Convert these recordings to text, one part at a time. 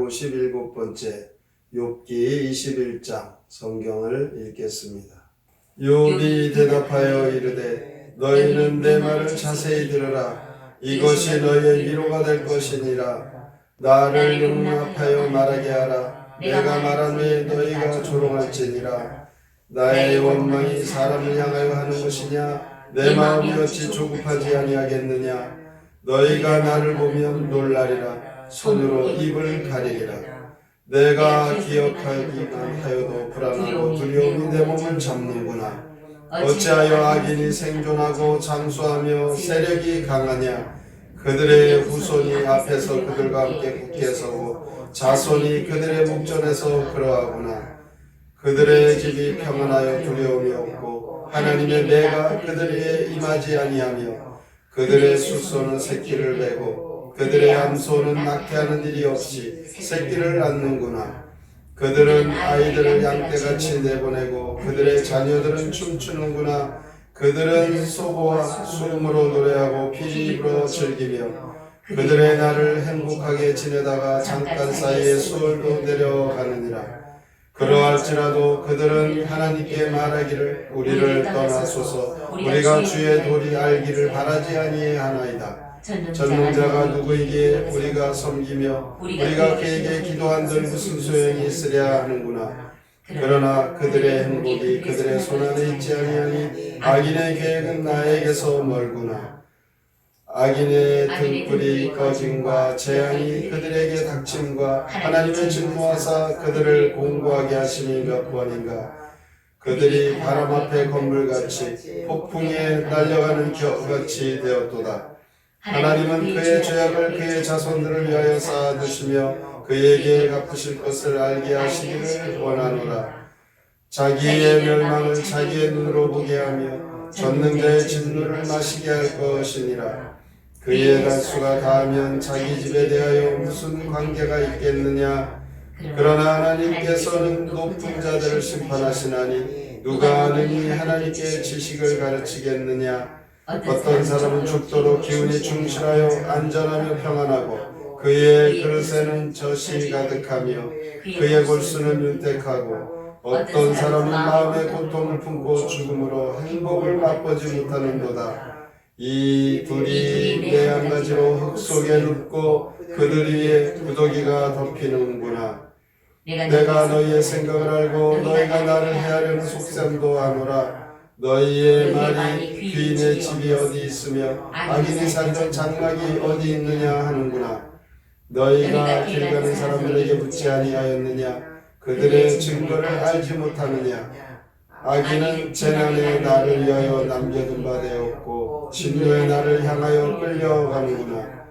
257번째 욥기 21장 성경을 읽겠습니다. 욥이 대답하여 이르되 너희는 내 말을 자세히 들으라. 이것이 너희의 위로가 될 것이니라. 나를 용납하여 말하게 하라. 내가 말한 후에 너희가 조롱할지니라. 나의 원망이 사람을 향하여 하는 것이냐? 내 마음이 어찌 조급하지 아니하겠느냐? 너희가 나를 보면 놀라리라. 손으로 입을 가리리라. 내가 기억하기만 하여도 불안하고 두려움이 내 몸을 잡는구나. 어찌하여 악인이 생존하고 장수하며 세력이 강하냐? 그들의 후손이 앞에서 그들과 함께 굳게 서고 자손이 그들의 목전에서 그러하구나. 그들의 집이 평안하여 두려움이 없고 하나님의 매가 그들에게 임하지 아니하며 그들의 숫소는 새끼를 베고 그들의 암소는 낙태하는 일이 없이 새끼를 낳는구나. 그들은 아이들을 양떼같이 내보내고 그들의 자녀들은 춤추는구나. 그들은 소고와 수음으로 노래하고 피리 불어 즐기며 그들의 날을 행복하게 지내다가 잠깐 사이에 수월도 내려가느니라. 그러할지라도 그들은 하나님께 말하기를 우리를 떠나소서 우리가 주의 도리 알기를 바라지 아니하나이다. 전능자가 누구이기에 우리가 섬기며 우리가 그에게 기도한들 무슨 소용이 있으랴 하는구나. 그러나 그들의 행복이 그들의 손안에 있지 아니하니 악인의 계획은 나에게서 멀구나. 악인의 등불이 꺼짐과 재앙이 그들에게 닥침과 하나님의 진노하사 그들을 공고하게 하심이 몇 번인가. 그들이 바람 앞에 건물같이 폭풍에 날려가는 겨같이 되었도다. 하나님은 그의 죄악을 그의 자손들을 위하여 쌓아두시며 그에게 갚으실 것을 알게 하시기를 원하노라. 자기의 멸망을 자기의 눈으로 보게 하며 전능자의 진노를 마시게 할 것이니라. 그의 달수가 닿으면 자기 집에 대하여 무슨 관계가 있겠느냐. 그러나 하나님께서는 높은 자들을 심판하시나니 누가 능히 하나님께 지식을 가르치겠느냐. 어떤 사람은 죽도록 기운이 충실하여 안전하며 평안하고 그의 그릇에는 젖이 가득하며 그의 골수는 윤택하고 어떤 사람은 마음의 고통을 품고 죽음으로 행복을 맛보지 못하는도다. 이 둘이 내 한 가지로 흙 속에 눕고 그들 위에 구더기가 덮이는구나. 내가 너희의 생각을 알고 너희가 나를 헤아려는 속셈도 아노라. 너희의 말이 귀인의 집이 어디 있으며 악인이 살던 장막이 어디 있느냐 하는구나. 너희가 길 가는 사람들에게 묻지 아니하였느냐. 그들의 증거를 알지 못하느냐. 악인은 재난의 날을 위하여 남겨둔 바 되었고 진노의 날을 향하여 끌려가는구나.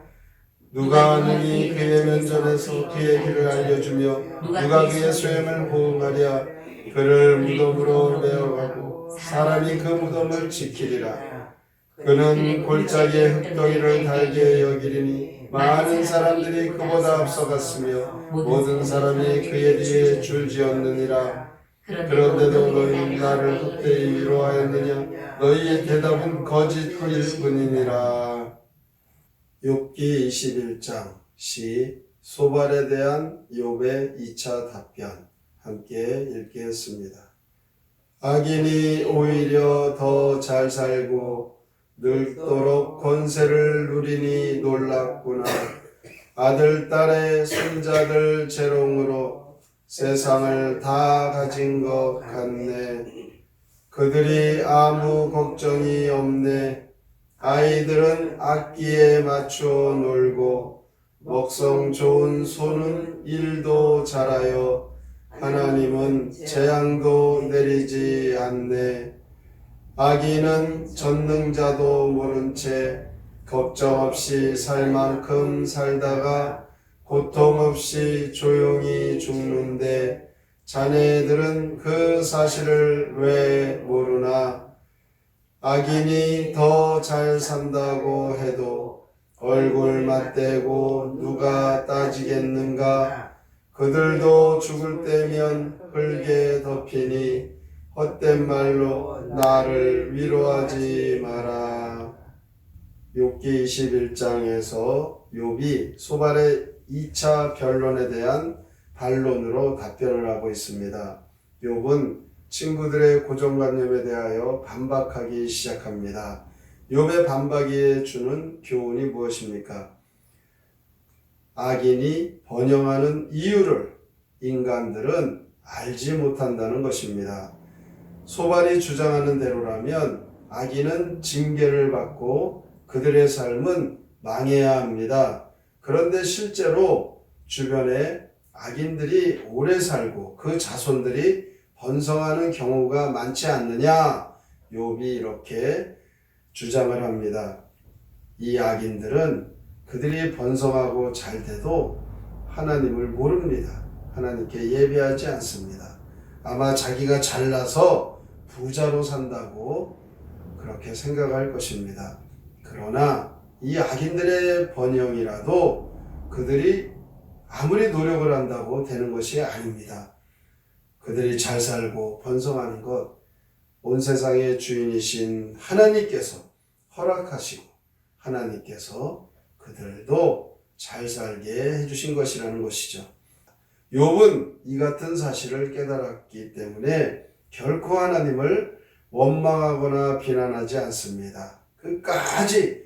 누가 능히 그의 면전에서 그의 길을 알려주며 누가 그의 소행을 보응하랴. 그를 무덤으로 메어가고 사람이 그 무덤을 지키리라. 그는 골짜기의 흙덩이를 달게 여기리니 많은 사람들이 그보다 앞서갔으며 모든 사람이 그의 뒤에 줄지었느니라. 그런데도 너희는 나를 헛되이 위로하였느냐. 너희의 대답은 거짓일 뿐이니라. 욥기 21장 시 소발에 대한 욥의 2차 답변 함께 읽겠습니다. 악인이 오히려 더 잘 살고 늙도록 권세를 누리니 놀랍구나. 아들, 딸의 손자들 재롱으로 세상을 다 가진 것 같네. 그들이 아무 걱정이 없네. 아이들은 악기에 맞춰 놀고 먹성 좋은 소는 일도 잘하여 하나님은 재앙도 내리지 않네. 악인은 전능자도 모른 채 걱정 없이 살 만큼 살다가 고통 없이 조용히 죽는데 자네들은 그 사실을 왜 모르나? 악인이 더 잘 산다고 해도 얼굴 맞대고 누가 따지겠는가? 그들도 죽을 때면 흙에 덮이니 헛된 말로 나를 위로하지 마라. 욥기 21장에서 욥이 소발에 2차 변론에 대한 반론으로 답변을 하고 있습니다. 욥은 친구들의 고정관념에 대하여 반박하기 시작합니다. 욥의 반박에 주는 교훈이 무엇입니까? 악인이 번영하는 이유를 인간들은 알지 못한다는 것입니다. 소발이 주장하는 대로라면 악인은 징계를 받고 그들의 삶은 망해야 합니다. 그런데 실제로 주변에 악인들이 오래 살고 그 자손들이 번성하는 경우가 많지 않느냐? 욥이 이렇게 주장을 합니다. 이 악인들은 그들이 번성하고 잘 돼도 하나님을 모릅니다. 하나님께 예배하지 않습니다. 아마 자기가 잘나서 부자로 산다고 그렇게 생각할 것입니다. 그러나 이 악인들의 번영이라도 그들이 아무리 노력을 한다고 되는 것이 아닙니다. 그들이 잘 살고 번성하는 것, 온 세상의 주인이신 하나님께서 허락하시고 하나님께서 그들도 잘 살게 해주신 것이라는 것이죠. 욥은 이 같은 사실을 깨달았기 때문에 결코 하나님을 원망하거나 비난하지 않습니다. 끝까지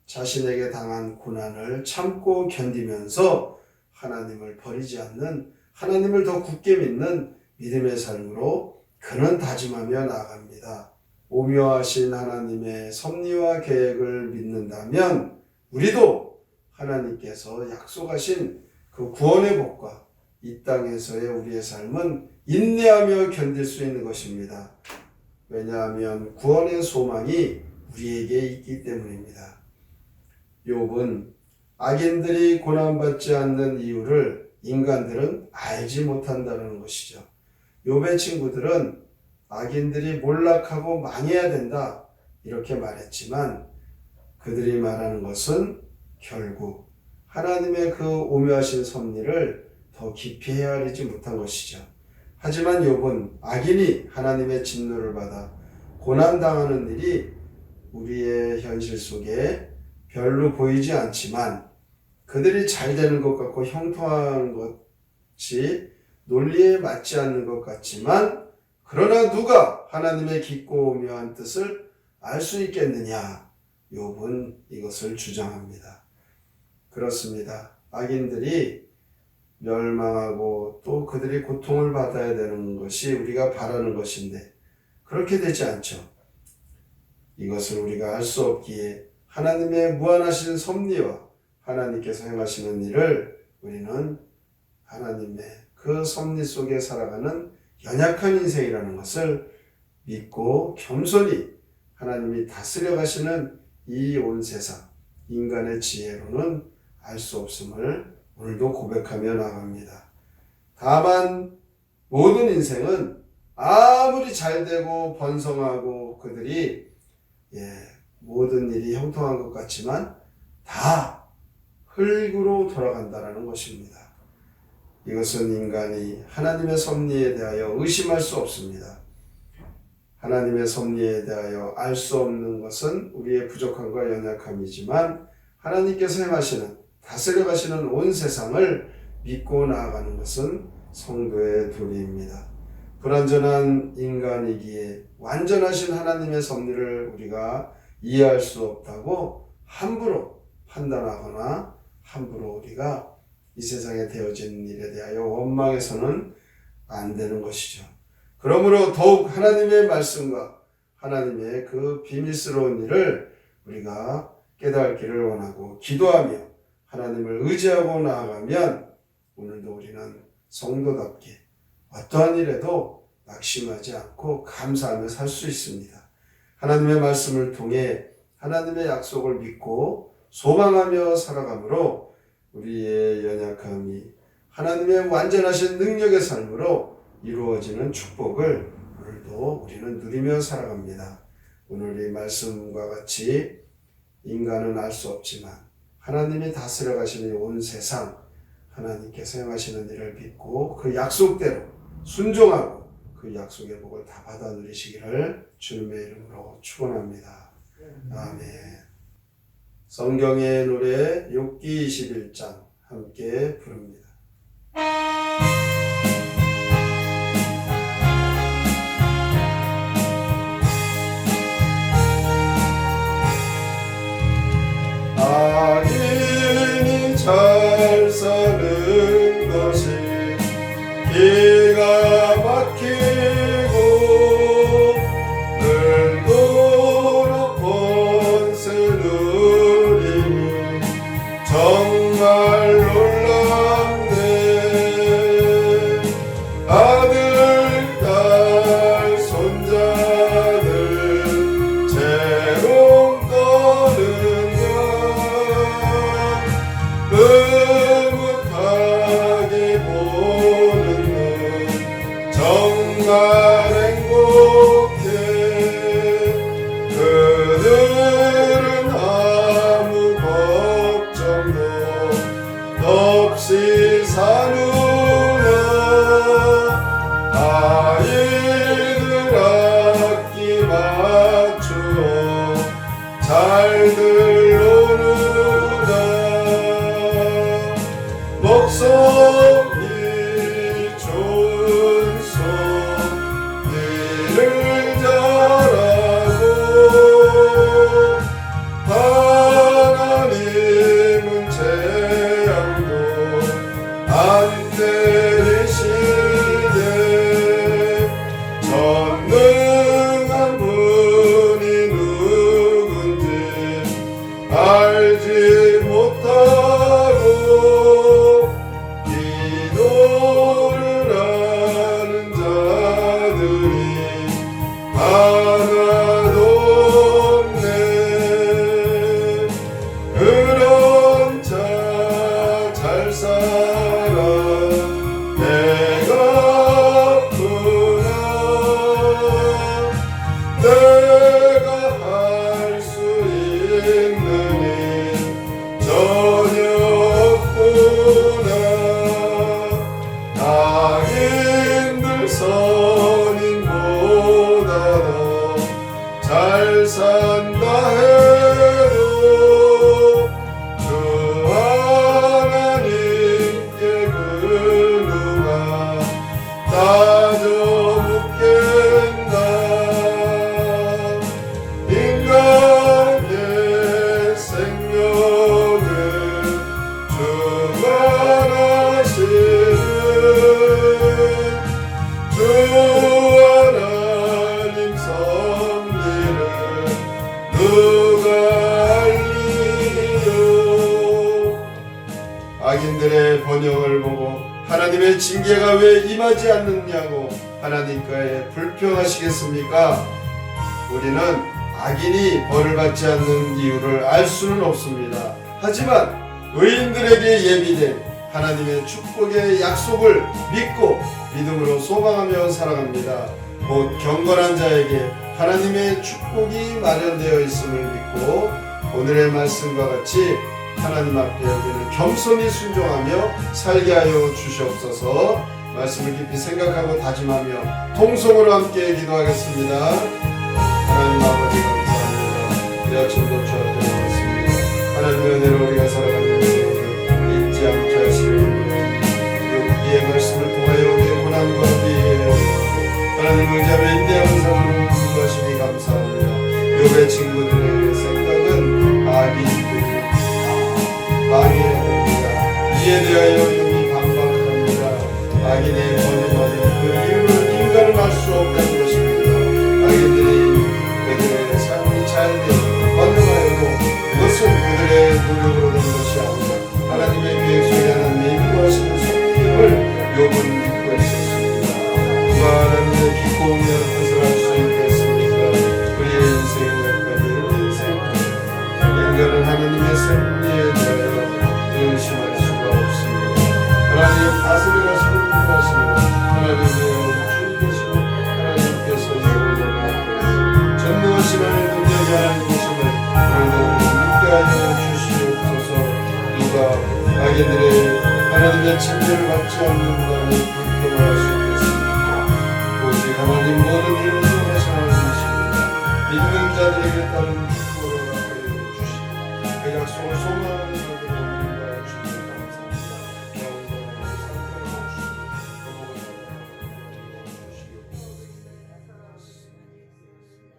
자신에게 당한 고난을 참고 견디면서 하나님을 버리지 않는, 하나님을 더 굳게 믿는 믿음의 삶으로 그는 다짐하며 나아갑니다. 오묘하신 하나님의 섭리와 계획을 믿는다면 우리도 하나님께서 약속하신 그 구원의 복과 이 땅에서의 우리의 삶은 인내하며 견딜 수 있는 것입니다. 왜냐하면 구원의 소망이 우리에게 있기 때문입니다. 욥은 악인들이 고난받지 않는 이유를 인간들은 알지 못한다는 것이죠. 욥의 친구들은 악인들이 몰락하고 망해야 된다 이렇게 말했지만 그들이 말하는 것은 결국 하나님의 그 오묘하신 섭리를 더 깊이 헤아리지 못한 것이죠. 하지만 욥은 악인이 하나님의 진노를 받아 고난당하는 일이 우리의 현실 속에 별로 보이지 않지만 그들이 잘 되는 것 같고 형통한 것이 논리에 맞지 않는 것 같지만 그러나 누가 하나님의 깊고 오묘한 뜻을 알 수 있겠느냐? 욥은 이것을 주장합니다. 그렇습니다. 악인들이 멸망하고 또 그들이 고통을 받아야 되는 것이 우리가 바라는 것인데 그렇게 되지 않죠. 이것을 우리가 알 수 없기에 하나님의 무한하신 섭리와 하나님께서 행하시는 일을 우리는 하나님의 그 섭리 속에 살아가는 연약한 인생이라는 것을 믿고 겸손히 하나님이 다스려 가시는 이 온 세상, 인간의 지혜로는 알 수 없음을 오늘도 고백하며 나갑니다. 다만 모든 인생은 아무리 잘되고 번성하고 그들이 모든 일이 형통한 것 같지만 다 흙으로 돌아간다는 것입니다. 이것은 인간이 하나님의 섭리에 대하여 의심할 수 없습니다. 하나님의 섭리에 대하여 알 수 없는 것은 우리의 부족함과 연약함이지만 하나님께서 행하시는 다스려 가시는 온 세상을 믿고 나아가는 것은 성도의 도리입니다. 불완전한 인간이기에 완전하신 하나님의 섭리를 우리가 이해할 수 없다고 함부로 판단하거나 함부로 우리가 이 세상에 되어진 일에 대하여 원망해서는 안 되는 것이죠. 그러므로 더욱 하나님의 말씀과 하나님의 그 비밀스러운 일을 우리가 깨닫기를 원하고 기도하며 하나님을 의지하고 나아가면 오늘도 우리는 성도답게 어떠한 일에도 낙심하지 않고 감사하며 살 수 있습니다. 하나님의 말씀을 통해 하나님의 약속을 믿고 소망하며 살아가므로 우리의 연약함이 하나님의 완전하신 능력의 삶으로 이루어지는 축복을 오늘도 우리는 누리며 살아갑니다. 오늘 이 말씀과 같이 인간은 알 수 없지만 하나님이 다스려 가시는 온 세상 하나님께서 행하시는 일을 믿고 그 약속대로 순종하고 그 약속의 복을 다 받아 누리시기를 주님의 이름으로 축원합니다. 아멘. 성경의 노래 욥기 21장 함께 부릅니다. 악인이 잘 사는 것이 기가 막히고 늘도록 권세 누리니 정말 놀랍네. 아들, 딸, 손자들 재롱 떠는 흐뭇하게 보는 눈 정말 행복해. 그들은 아무 걱정도 없이 사누라. 아이들 악기 맞추어 잘들 노는구나. 목소리 좋은 손 일을 잘하고 하나님은 재앙도 안 때리시네. 전능한 분이 누군지 알지 못하고 기도를 하는 자들이 하나도 없네. 그런 자 잘 살아 내가 아프나 내가 할 수 있는 일 전혀 없구나. 악인들 선인보다 더 잘 산다 해도 주 하나님께 그 누가 따져 묻겠나. 인간의 생명을 주관하시는 주 하나님 섭리를 누가 알리요. 악인들의 번영을 보고 하나님의 징계가 왜 임하지 않느냐고 하나님께 불평하시겠습니까? 우리는 악인이 벌을 받지 않는 이유를 알 수는 없습니다. 하지만 의인들에게 예비된 하나님의 축복의 약속을 믿고 믿음으로 소망하며 살아갑니다. 곧 경건한 자에게 하나님의 축복이 마련되어 있음을 믿고 오늘의 말씀과 같이 하나님 앞에 여기는 겸손히 순종하며 살게 하여 주시옵소서. 말씀을 깊이 생각하고 다짐하며 통성으로 함께 기도하겠습니다. 하나님 아버지 감사합니다. 이 아침도 주 앞에 나왔습니다. 하나님의 은혜로 우리가 살아가는 인생을 잊지 않게 하시려는 이 말씀을 통하여 우리의 고난과 비애에 하나님 의지하며 인내하는 삶을 보는 것이니 감사합니다. 욥의 친구들의 생각은 악인들이 망해야 됩니다. 이에 대하여 욥이 반박합니다. 악인의 번영